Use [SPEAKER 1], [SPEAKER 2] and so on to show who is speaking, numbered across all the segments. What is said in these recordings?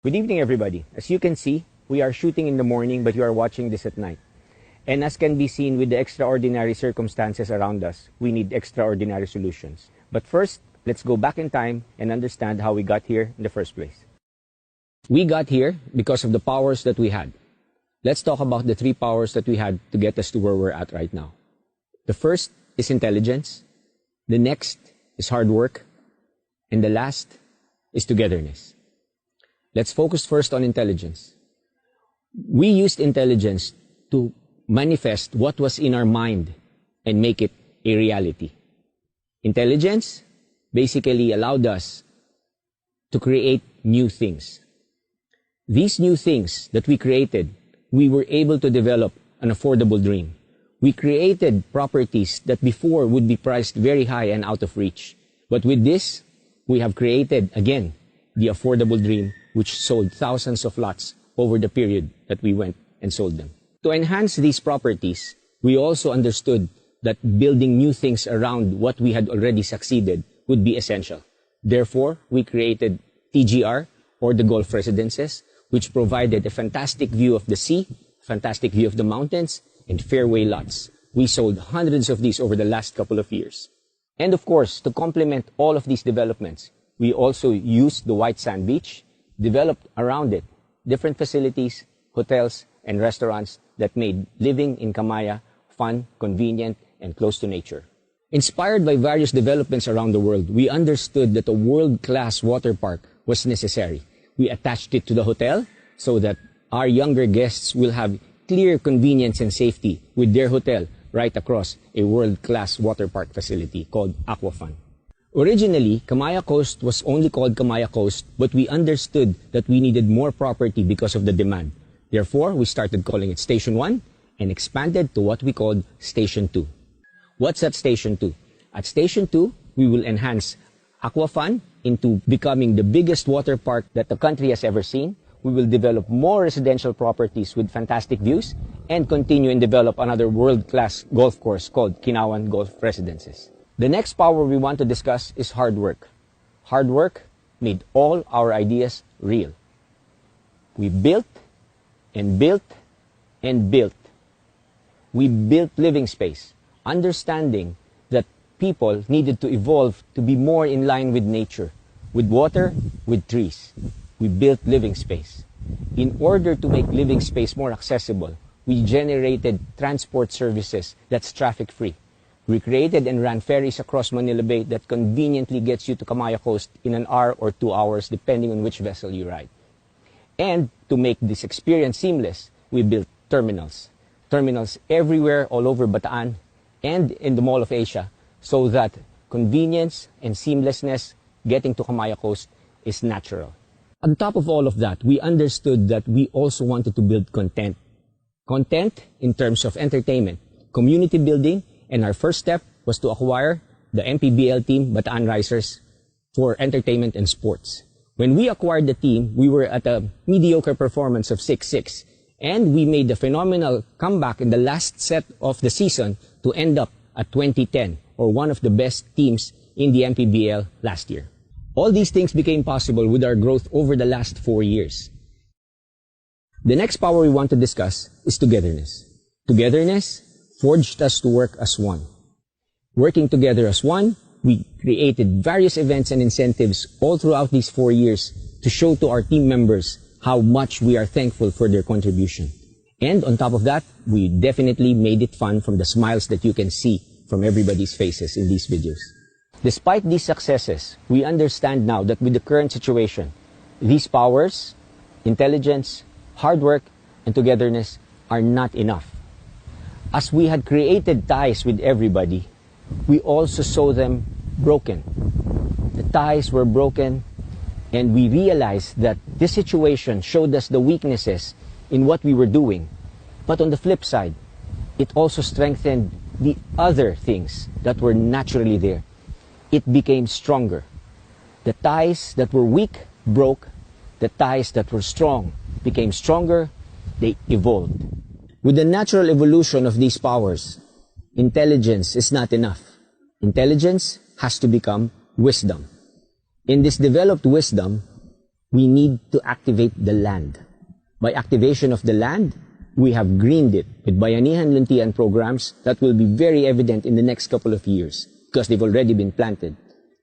[SPEAKER 1] Good evening, everybody. As you can see, we are shooting in the morning, but you are watching this at night. And as can be seen with the extraordinary circumstances around us, we need extraordinary solutions. But first, let's go back in time and understand how we got here in the first place. We got here because of the powers that we had. Let's talk about the three powers that we had to get us to where we're at right now. The first is intelligence. The next is hard work. And the last is togetherness. Let's focus first on intelligence. We used intelligence to manifest what was in our mind and make it a reality. Intelligence basically allowed us to create new things. These new things that we created, we were able to develop an affordable dream. We created properties that before would be priced very high and out of reach. But with this, we have created, again, the affordable dream, which sold thousands of lots over the period that we went and sold them. To enhance these properties, we also understood that building new things around what we had already succeeded would be essential. Therefore, we created TGR, or the Golf Residences, which provided a fantastic view of the sea, fantastic view of the mountains, and fairway lots. We sold hundreds of these over the last couple of years. And of course, to complement all of these developments, we also used the white sand beach, developed around it different facilities, hotels, and restaurants that made living in CAMAYA fun, convenient, and close to nature. Inspired by various developments around the world, we understood that a world-class water park was necessary. We attached it to the hotel so that our younger guests will have clear convenience and safety with their hotel right across a world-class water park facility called Aquafun. Originally, CAMAYA Coast was only called CAMAYA Coast, but we understood that we needed more property because of the demand. Therefore, we started calling it Station 1 and expanded to what we called Station 2. What's at Station 2? At Station 2, we will enhance Aquafun into becoming the biggest water park that the country has ever seen. We will develop more residential properties with fantastic views and continue and develop another world-class golf course called Kinawan Golf Residences. The next power we want to discuss is hard work. Hard work made all our ideas real. We built and built and built. We built living space, understanding that people needed to evolve to be more in line with nature, with water, with trees. We built living space. In order to make living space more accessible, we generated transport services that's traffic-free. We created and ran ferries across Manila Bay that conveniently gets you to CAMAYA Coast in an hour or 2 hours, depending on which vessel you ride. And to make this experience seamless, we built terminals. Terminals everywhere, all over Bataan and in the Mall of Asia, so that convenience and seamlessness getting to CAMAYA Coast is natural. On top of all of that, we understood that we also wanted to build content. Content in terms of entertainment, community building, and our first step was to acquire the MPBL team, Bataan Risers, for entertainment and sports. When we acquired the team, we were at a mediocre performance of 6-6, and we made a phenomenal comeback in the last set of the season to end up at 2010, or one of the best teams in the MPBL last year. All these things became possible with our growth over the last 4 years. The next power we want to discuss is togetherness. Togetherness forged us to work as one. Working together as one, we created various events and incentives all throughout these 4 years to show to our team members how much we are thankful for their contribution. And on top of that, we definitely made it fun from the smiles that you can see from everybody's faces in these videos. Despite these successes, we understand now that with the current situation, these powers, intelligence, hard work, and togetherness are not enough. As we had created ties with everybody, we also saw them broken. The ties were broken, and we realized that this situation showed us the weaknesses in what we were doing. But on the flip side, it also strengthened the other things that were naturally there. It became stronger. The ties that were weak broke. The ties that were strong became stronger, they evolved. With the natural evolution of these powers, intelligence is not enough. Intelligence has to become wisdom. In this developed wisdom, we need to activate the land. By activation of the land, we have greened it with bayanihan luntian programs that will be very evident in the next couple of years because they've already been planted.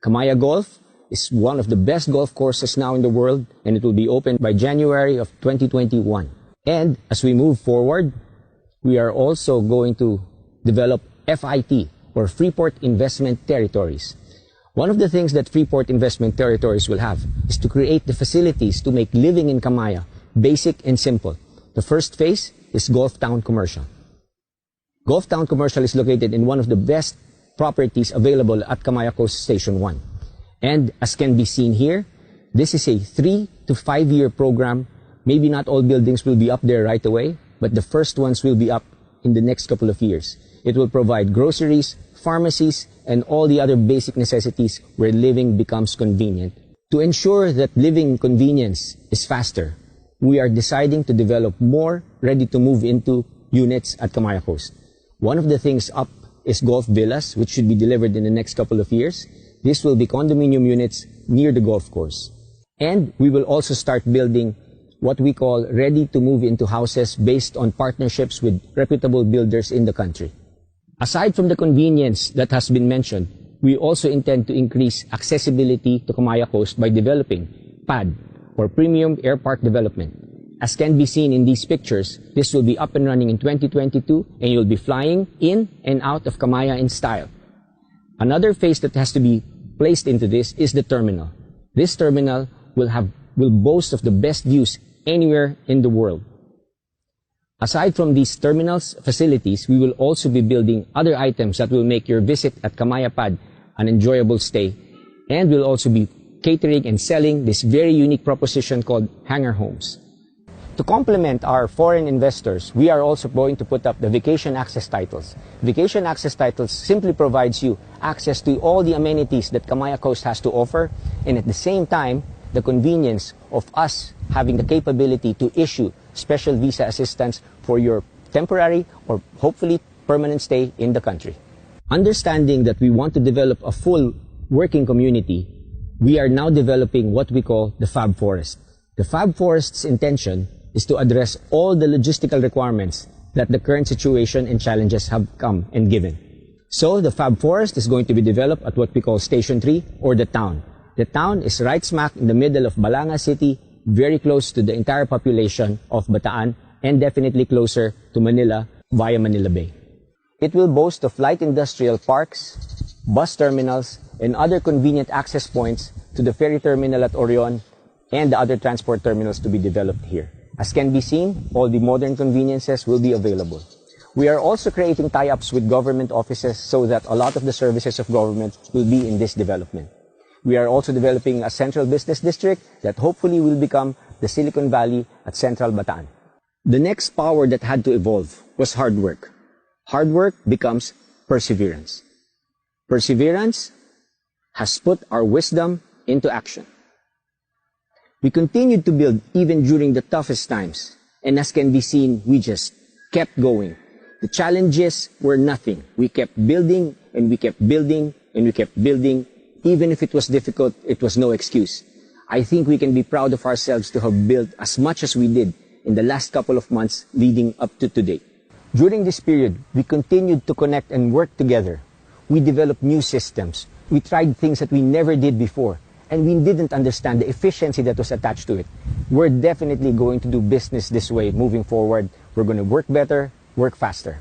[SPEAKER 1] CAMAYA Golf is one of the best golf courses now in the world, and it will be open by January of 2021. And as we move forward, we are also going to develop FIT, or Freeport Investment Territories. One of the things that Freeport Investment Territories will have is to create the facilities to make living in CAMAYA basic and simple. The first phase is Golf Town Commercial. Golf Town Commercial is located in one of the best properties available at CAMAYA Coast Station 1. And as can be seen here, this is a 3 to 5 year program. Maybe not all buildings will be up there right away, but the first ones will be up in the next couple of years. It will provide groceries, pharmacies, and all the other basic necessities where living becomes convenient. To ensure that living convenience is faster, we are deciding to develop more ready-to-move into units at CAMAYA Coast. One of the things up is golf villas, which should be delivered in the next couple of years. This will be condominium units near the golf course. And we will also start building what we call ready-to-move into houses based on partnerships with reputable builders in the country. Aside from the convenience that has been mentioned, we also intend to increase accessibility to CAMAYA Coast by developing PAD, or Premium Air Park Development. As can be seen in these pictures, this will be up and running in 2022, and you'll be flying in and out of CAMAYA in style. Another phase that has to be placed into this is the terminal. This terminal will boast of the best views anywhere in the world. Aside from these terminals facilities, we will also be building other items that will make your visit at CAMAYA Pad an enjoyable stay, and we'll also be catering and selling this very unique proposition called hangar homes. To complement our foreign investors, we are also going to put up the vacation access titles. Vacation access titles simply provides you access to all the amenities that CAMAYA Coast has to offer, and at the same time, the convenience of us having the capability to issue special visa assistance for your temporary or hopefully permanent stay in the country. Understanding that we want to develop a full working community, we are now developing what we call the Fab Forest. The Fab Forest's intention is to address all the logistical requirements that the current situation and challenges have come and given. So the Fab Forest is going to be developed at what we call Station 3, or the town. The town is right smack in the middle of Balanga City, very close to the entire population of Bataan, and definitely closer to Manila via Manila Bay. It will boast of light industrial parks, bus terminals, and other convenient access points to the ferry terminal at Orion and the other transport terminals to be developed here. As can be seen, all the modern conveniences will be available. We are also creating tie-ups with government offices so that a lot of the services of government will be in this development. We are also developing a central business district that hopefully will become the Silicon Valley at Central Bataan. The next power that had to evolve was hard work. Hard work becomes perseverance. Perseverance has put our wisdom into action. We continued to build even during the toughest times, and as can be seen, we just kept going. The challenges were nothing. We kept building, and we kept building, and we kept building. Even if it was difficult, it was no excuse. I think we can be proud of ourselves to have built as much as we did in the last couple of months leading up to today. During this period, we continued to connect and work together. We developed new systems. We tried things that we never did before, and we didn't understand the efficiency that was attached to it. We're definitely going to do business this way moving forward. We're going to work better, work faster.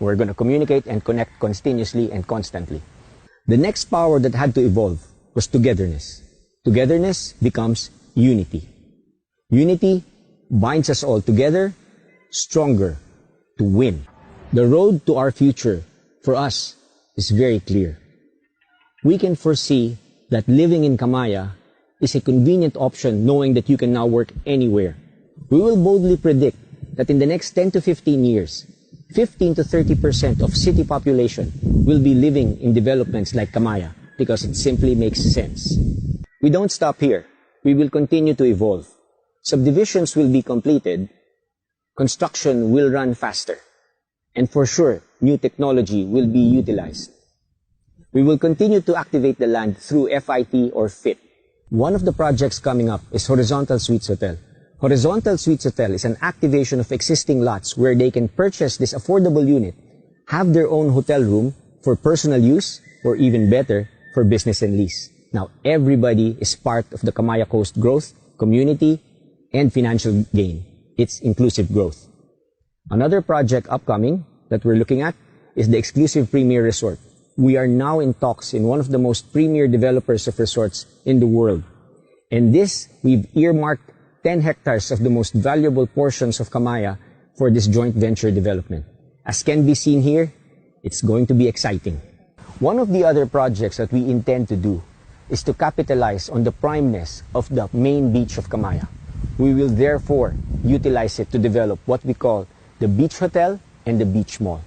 [SPEAKER 1] We're going to communicate and connect continuously and constantly. The next power that had to evolve was togetherness. Togetherness becomes unity. Unity binds us all together, stronger, to win. The road to our future, for us, is very clear. We can foresee that living in CAMAYA is a convenient option, knowing that you can now work anywhere. We will boldly predict that in the next 10 to 15 years, 15 to 30% of city population will be living in developments like CAMAYA because it simply makes sense. We don't stop here. We will continue to evolve. Subdivisions will be completed, construction will run faster. And for sure, new technology will be utilized. We will continue to activate the land through FIT or FIT. One of the projects coming up is Horizontal Suites Hotel. Horizontal Suites Hotel is an activation of existing lots where they can purchase this affordable unit, have their own hotel room for personal use, or even better, for business and lease. Now, everybody is part of the CAMAYA Coast growth, community, and financial gain. It's inclusive growth. Another project upcoming that we're looking at is the exclusive premier resort. We are now in talks in one of the most premier developers of resorts in the world. And this, we've earmarked 10 hectares of the most valuable portions of CAMAYA for this joint venture development. As can be seen here, it's going to be exciting. One of the other projects that we intend to do is to capitalize on the primeness of the main beach of CAMAYA. We will therefore utilize it to develop what we call the Beach Hotel and the Beach Mall.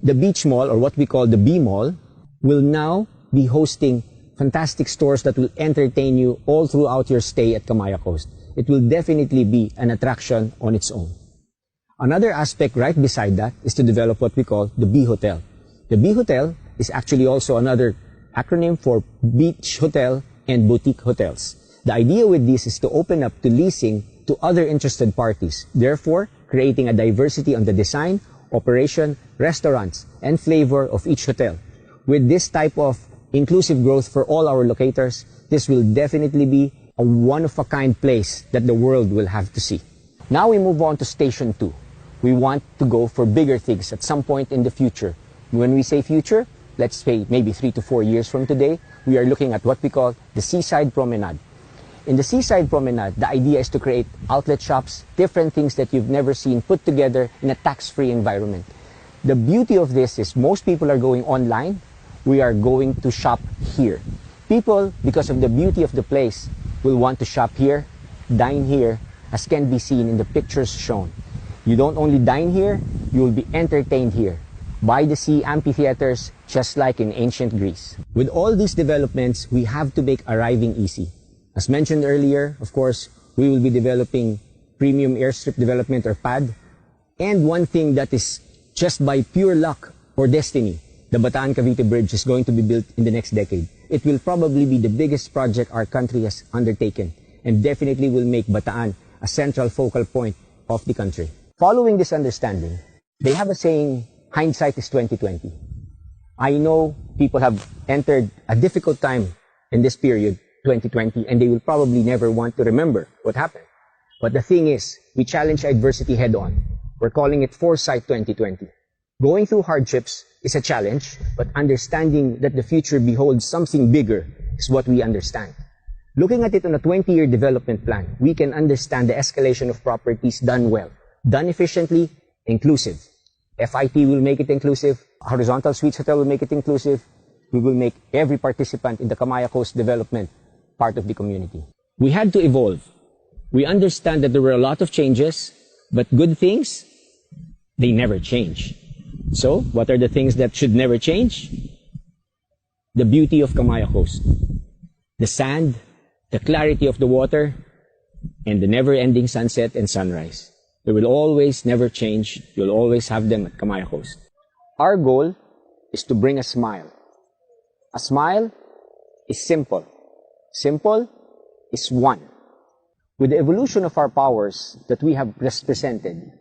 [SPEAKER 1] The Beach Mall, or what we call the B Mall, will now be hosting fantastic stores that will entertain you all throughout your stay at CAMAYA Coast. It will definitely be an attraction on its own. Another aspect right beside that is to develop what we call the B Hotel. The B Hotel is actually also another acronym for Beach Hotel and Boutique Hotels. The idea with this is to open up to leasing to other interested parties, therefore creating a diversity on the design, operation, restaurants, and flavor of each hotel. With this type of inclusive growth for all our locators, this will definitely be a one-of-a-kind place that the world will have to see. Now we move on to Station 2. We want to go for bigger things at some point in the future. When we say future, let's say maybe 3 to 4 years from today, we are looking at what we call the Seaside Promenade. In the Seaside Promenade, the idea is to create outlet shops, different things that you've never seen put together in a tax-free environment. The beauty of this is most people are going online. We are going to shop here. People, because of the beauty of the place, will want to shop here, dine here, as can be seen in the pictures shown. You don't only dine here, you will be entertained here. By the sea amphitheaters, just like in ancient Greece. With all these developments, we have to make arriving easy. As mentioned earlier, of course, we will be developing premium airstrip development or PAD. And one thing that is just by pure luck or destiny, the Bataan-Cavite Bridge is going to be built in the next decade. It will probably be the biggest project our country has undertaken and definitely will make Bataan a central focal point of the country. Following this understanding, they have a saying, hindsight is 2020. I know people have entered a difficult time in this period, 2020, and they will probably never want to remember what happened. But the thing is, we challenge adversity head on. We're calling it Foresight 2020. Going through hardships is a challenge, but understanding that the future beholds something bigger is what we understand. Looking at it on a 20-year development plan, we can understand the escalation of properties done well, done efficiently, inclusive. FIT will make it inclusive. Horizontal Suites Hotel will make it inclusive. We will make every participant in the CAMAYA Coast development part of the community. We had to evolve. We understand that there were a lot of changes, but good things, they never change. So, what are the things that should never change? The beauty of CAMAYA Coast. The sand, the clarity of the water, and the never-ending sunset and sunrise. They will always never change. You'll always have them at CAMAYA Coast. Our goal is to bring a smile. A smile is simple. Simple is one. With the evolution of our powers that we have presented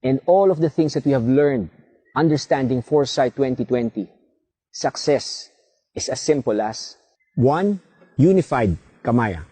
[SPEAKER 1] and all of the things that we have learned, understanding Foresight 2020, success is as simple as one unified CAMAYA.